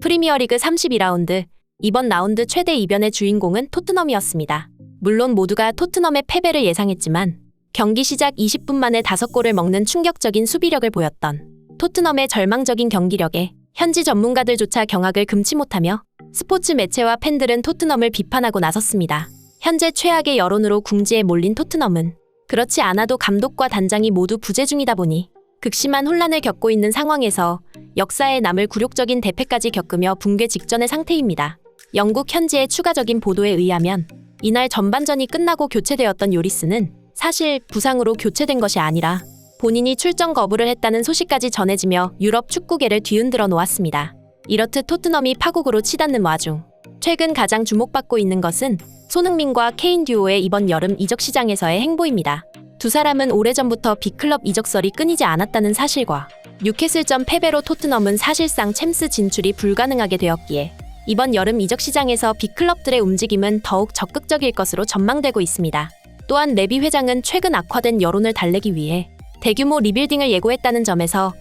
프리미어리그 32라운드, 이번 라운드 최대 이변의 주인공은 토트넘이었습니다. 물론 모두가 토트넘의 패배를 예상했지만 경기 시작 20분 만에 5골을 먹는 충격적인 수비력을 보였던 토트넘의 절망적인 경기력에 현지 전문가들조차 경악을 금치 못하며 스포츠 매체와 팬들은 토트넘을 비판하고 나섰습니다. 현재 최악의 여론으로 궁지에 몰린 토트넘은 그렇지 않아도 감독과 단장이 모두 부재 중이다 보니 극심한 혼란을 겪고 있는 상황에서 역사에 남을 굴욕적인 대패까지 겪으며 붕괴 직전의 상태입니다. 영국 현지의 추가적인 보도에 의하면 이날 전반전이 끝나고 교체되었던 요리스는 사실 부상으로 교체된 것이 아니라 본인이 출전 거부를 했다는 소식까지 전해지며 유럽 축구계를 뒤흔들어 놓았습니다. 이렇듯 토트넘이 파국으로 치닫는 와중 최근 가장 주목받고 있는 것은 손흥민과 케인 듀오의 이번 여름 이적 시장에서의 행보입니다. 두 사람은 오래전부터 빅클럽 이적설이 끊이지 않았다는 사실과 뉴캐슬전 패배로 토트넘은 사실상 챔스 진출이 불가능하게 되었기에 이번 여름 이적 시장에서 빅클럽들의 움직임은 더욱 적극적일 것으로 전망되고 있습니다. 또한 레비 회장은 최근 악화된 여론을 달래기 위해 대규모 리빌딩을 예고했다는 점에서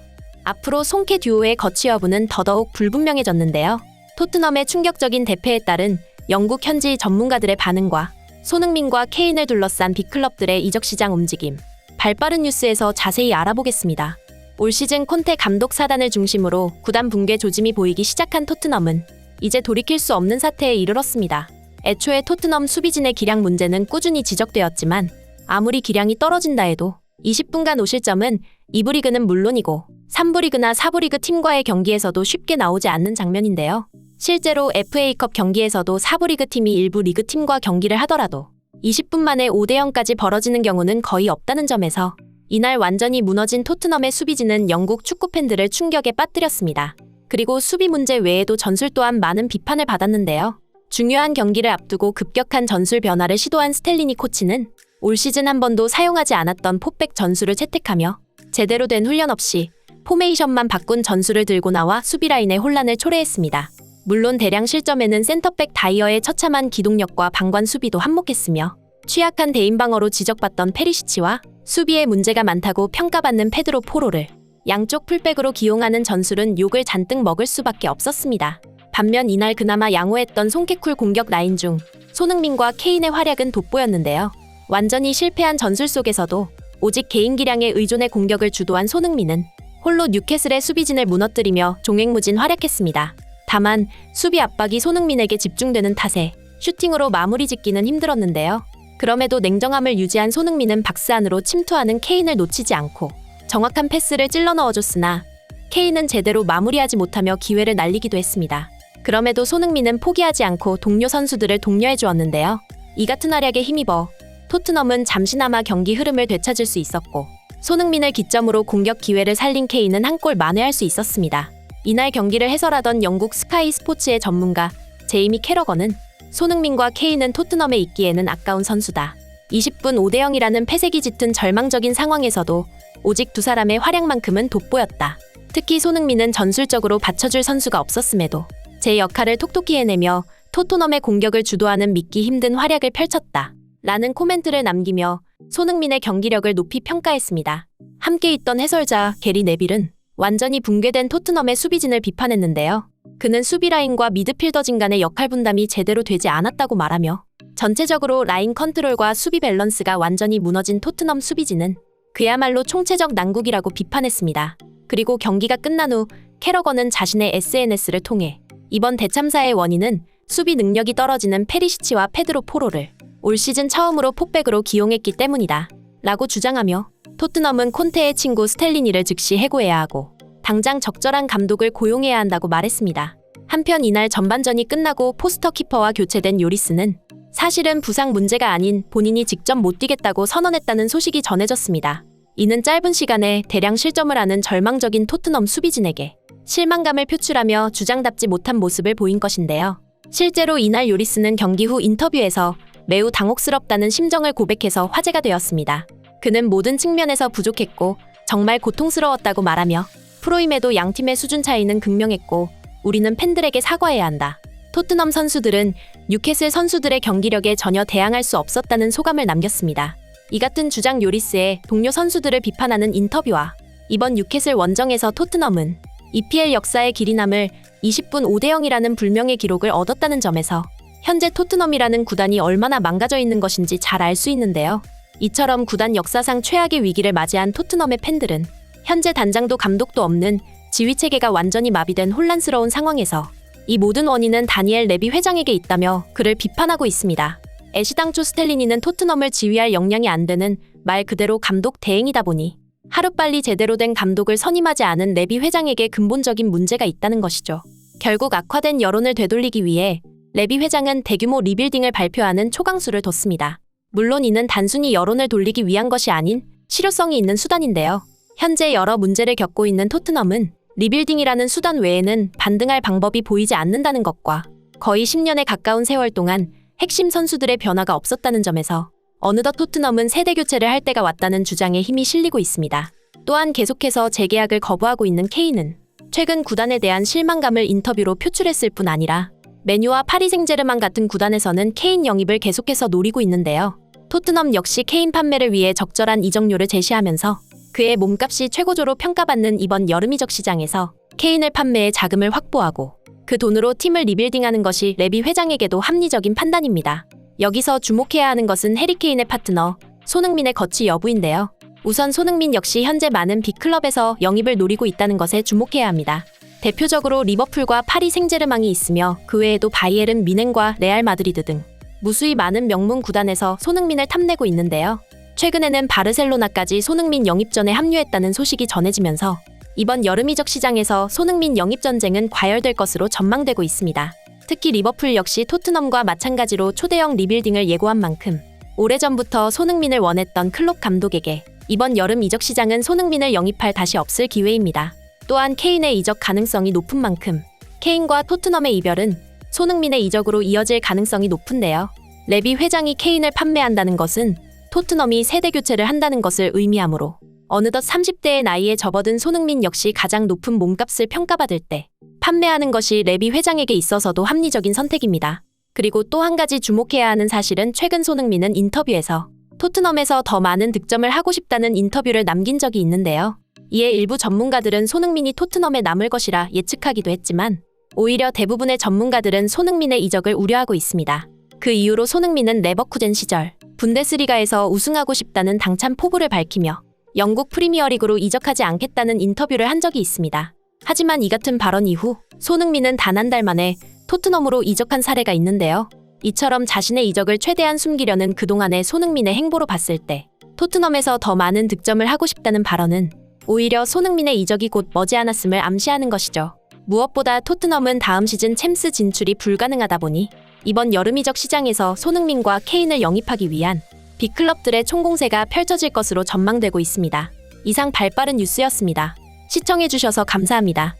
앞으로 손케 듀오의 거취 여부는 더더욱 불분명해졌는데요. 토트넘의 충격적인 대패에 따른 영국 현지 전문가들의 반응과 손흥민과 케인을 둘러싼 빅클럽들의 이적 시장 움직임, 발빠른 뉴스에서 자세히 알아보겠습니다. 올 시즌 콘테 감독 사단을 중심으로 구단 붕괴 조짐이 보이기 시작한 토트넘은 이제 돌이킬 수 없는 사태에 이르렀습니다. 애초에 토트넘 수비진의 기량 문제는 꾸준히 지적되었지만 아무리 기량이 떨어진다 해도 20분간 5실점은 2부 리그는 물론이고 3부 리그나 4부 리그 팀과의 경기에서도 쉽게 나오지 않는 장면인데요. 실제로 FA컵 경기에서도 4부 리그 팀이 일부 리그 팀과 경기를 하더라도 20분 만에 5대0까지 벌어지는 경우는 거의 없다는 점에서 이날 완전히 무너진 토트넘의 수비진은 영국 축구 팬들을 충격에 빠뜨렸습니다. 그리고 수비 문제 외에도 전술 또한 많은 비판을 받았는데요. 중요한 경기를 앞두고 급격한 전술 변화를 시도한 스텔리니 코치는 올 시즌 한 번도 사용하지 않았던 포백 전술을 채택하며 제대로 된 훈련 없이 포메이션만 바꾼 전술을 들고 나와 수비 라인의 혼란을 초래했습니다. 물론 대량 실점에는 센터백 다이어의 처참한 기동력과 방관 수비도 한몫했으며 취약한 대인방어로 지적받던 페리시치와 수비에 문제가 많다고 평가받는 페드로 포로를 양쪽 풀백으로 기용하는 전술은 욕을 잔뜩 먹을 수밖에 없었습니다. 반면 이날 그나마 양호했던 송케쿨 공격 라인 중 손흥민과 케인의 활약은 돋보였는데요. 완전히 실패한 전술 속에서도 오직 개인 기량에 의존해 공격을 주도한 손흥민은 홀로 뉴캐슬의 수비진을 무너뜨리며 종횡무진 활약했습니다. 다만 수비 압박이 손흥민에게 집중되는 탓에 슈팅으로 마무리 짓기는 힘들었는데요. 그럼에도 냉정함을 유지한 손흥민은 박스 안으로 침투하는 케인을 놓치지 않고 정확한 패스를 찔러 넣어줬으나 케인은 제대로 마무리하지 못하며 기회를 날리기도 했습니다. 그럼에도 손흥민은 포기하지 않고 동료 선수들을 독려해 주었는데요. 이 같은 활약에 힘입어 토트넘은 잠시나마 경기 흐름을 되찾을 수 있었고 손흥민을 기점으로 공격 기회를 살린 케인은 한 골 만회할 수 있었습니다. 이날 경기를 해설하던 영국 스카이 스포츠의 전문가 제이미 캐러건은 손흥민과 케인은 토트넘에 있기에는 아까운 선수다. 20분 5대0이라는 패색이 짙은 절망적인 상황에서도 오직 두 사람의 활약만큼은 돋보였다. 특히 손흥민은 전술적으로 받쳐줄 선수가 없었음에도 제 역할을 톡톡히 해내며 토트넘의 공격을 주도하는 믿기 힘든 활약을 펼쳤다. 라는 코멘트를 남기며 손흥민의 경기력을 높이 평가했습니다. 함께 있던 해설자 게리 네빌은 완전히 붕괴된 토트넘의 수비진을 비판했는데요. 그는 수비 라인과 미드필더진 간의 역할 분담이 제대로 되지 않았다고 말하며 전체적으로 라인 컨트롤과 수비 밸런스가 완전히 무너진 토트넘 수비진은 그야말로 총체적 난국이라고 비판했습니다. 그리고 경기가 끝난 후 캐러건은 자신의 SNS를 통해 이번 대참사의 원인은 수비 능력이 떨어지는 페리시치와 페드로 포로를 올 시즌 처음으로 포백으로 기용했기 때문이다 라고 주장하며 토트넘은 콘테의 친구 스텔리니를 즉시 해고해야 하고 당장 적절한 감독을 고용해야 한다고 말했습니다. 한편 이날 전반전이 끝나고 포스터 키퍼와 교체된 요리스는 사실은 부상 문제가 아닌 본인이 직접 못 뛰겠다고 선언했다는 소식이 전해졌습니다. 이는 짧은 시간에 대량 실점을 하는 절망적인 토트넘 수비진에게 실망감을 표출하며 주장답지 못한 모습을 보인 것인데요. 실제로 이날 요리스는 경기 후 인터뷰에서 매우 당혹스럽다는 심정을 고백해서 화제가 되었습니다. 그는 모든 측면에서 부족했고 정말 고통스러웠다고 말하며 프로임에도 양팀의 수준 차이는 극명했고 우리는 팬들에게 사과해야 한다. 토트넘 선수들은 뉴캐슬 선수들의 경기력에 전혀 대항할 수 없었다는 소감을 남겼습니다. 이 같은 주장 요리스의 동료 선수들을 비판하는 인터뷰와 이번 뉴캐슬 원정에서 토트넘은 EPL 역사의 길이 남을 20분 5대0이라는 불명의 기록을 얻었다는 점에서 현재 토트넘이라는 구단이 얼마나 망가져 있는 것인지 잘 알 수 있는데요. 이처럼 구단 역사상 최악의 위기를 맞이한 토트넘의 팬들은 현재 단장도 감독도 없는 지휘체계가 완전히 마비된 혼란스러운 상황에서 이 모든 원인은 다니엘 레비 회장에게 있다며 그를 비판하고 있습니다. 애시당초 스텔리니는 토트넘을 지휘할 역량이 안 되는 말 그대로 감독 대행이다 보니 하루빨리 제대로 된 감독을 선임하지 않은 레비 회장에게 근본적인 문제가 있다는 것이죠. 결국 악화된 여론을 되돌리기 위해 레비 회장은 대규모 리빌딩을 발표하는 초강수를 뒀습니다. 물론 이는 단순히 여론을 돌리기 위한 것이 아닌 실효성이 있는 수단인데요. 현재 여러 문제를 겪고 있는 토트넘은 리빌딩이라는 수단 외에는 반등할 방법이 보이지 않는다는 것과 거의 10년에 가까운 세월 동안 핵심 선수들의 변화가 없었다는 점에서 어느덧 토트넘은 세대 교체를 할 때가 왔다는 주장에 힘이 실리고 있습니다. 또한 계속해서 재계약을 거부하고 있는 케인은 최근 구단에 대한 실망감을 인터뷰로 표출했을 뿐 아니라 맨유와 파리 생제르맹 같은 구단에서는 케인 영입을 계속해서 노리고 있는데요. 토트넘 역시 케인 판매를 위해 적절한 이적료를 제시하면서 그의 몸값이 최고조로 평가받는 이번 여름 이적 시장에서 케인을 판매해 자금을 확보하고 그 돈으로 팀을 리빌딩하는 것이 레비 회장에게도 합리적인 판단입니다. 여기서 주목해야 하는 것은 해리 케인의 파트너 손흥민의 거치 여부인데요. 우선 손흥민 역시 현재 많은 빅클럽에서 영입을 노리고 있다는 것에 주목해야 합니다. 대표적으로 리버풀과 파리 생제르맹이 있으며 그 외에도 바이에른 뮌헨과 레알 마드리드 등 무수히 많은 명문 구단에서 손흥민을 탐내고 있는데요. 최근에는 바르셀로나까지 손흥민 영입전에 합류했다는 소식이 전해지면서 이번 여름 이적 시장에서 손흥민 영입 전쟁은 과열될 것으로 전망되고 있습니다. 특히 리버풀 역시 토트넘과 마찬가지로 초대형 리빌딩을 예고한 만큼 오래전부터 손흥민을 원했던 클롭 감독에게 이번 여름 이적 시장은 손흥민을 영입할 다시 없을 기회입니다. 또한 케인의 이적 가능성이 높은 만큼 케인과 토트넘의 이별은 손흥민의 이적으로 이어질 가능성이 높은데요. 레비 회장이 케인을 판매한다는 것은 토트넘이 세대 교체를 한다는 것을 의미하므로 어느덧 30대의 나이에 접어든 손흥민 역시 가장 높은 몸값을 평가받을 때 판매하는 것이 레비 회장에게 있어서도 합리적인 선택입니다. 그리고 또 한 가지 주목해야 하는 사실은 최근 손흥민은 인터뷰에서 토트넘에서 더 많은 득점을 하고 싶다는 인터뷰를 남긴 적이 있는데요. 이에 일부 전문가들은 손흥민이 토트넘에 남을 것이라 예측하기도 했지만 오히려 대부분의 전문가들은 손흥민의 이적을 우려하고 있습니다. 그 이유로 손흥민은 레버쿠젠 시절 분데스리가에서 우승하고 싶다는 당찬 포부를 밝히며 영국 프리미어리그로 이적하지 않겠다는 인터뷰를 한 적이 있습니다. 하지만 이 같은 발언 이후 손흥민은 단 한 달 만에 토트넘으로 이적한 사례가 있는데요. 이처럼 자신의 이적을 최대한 숨기려는 그동안의 손흥민의 행보로 봤을 때 토트넘에서 더 많은 득점을 하고 싶다는 발언은 오히려 손흥민의 이적이 곧 머지않았음을 암시하는 것이죠. 무엇보다 토트넘은 다음 시즌 챔스 진출이 불가능하다 보니 이번 여름 이적 시장에서 손흥민과 케인을 영입하기 위한 빅클럽들의 총공세가 펼쳐질 것으로 전망되고 있습니다. 이상 발빠른 뉴스였습니다. 시청해주셔서 감사합니다.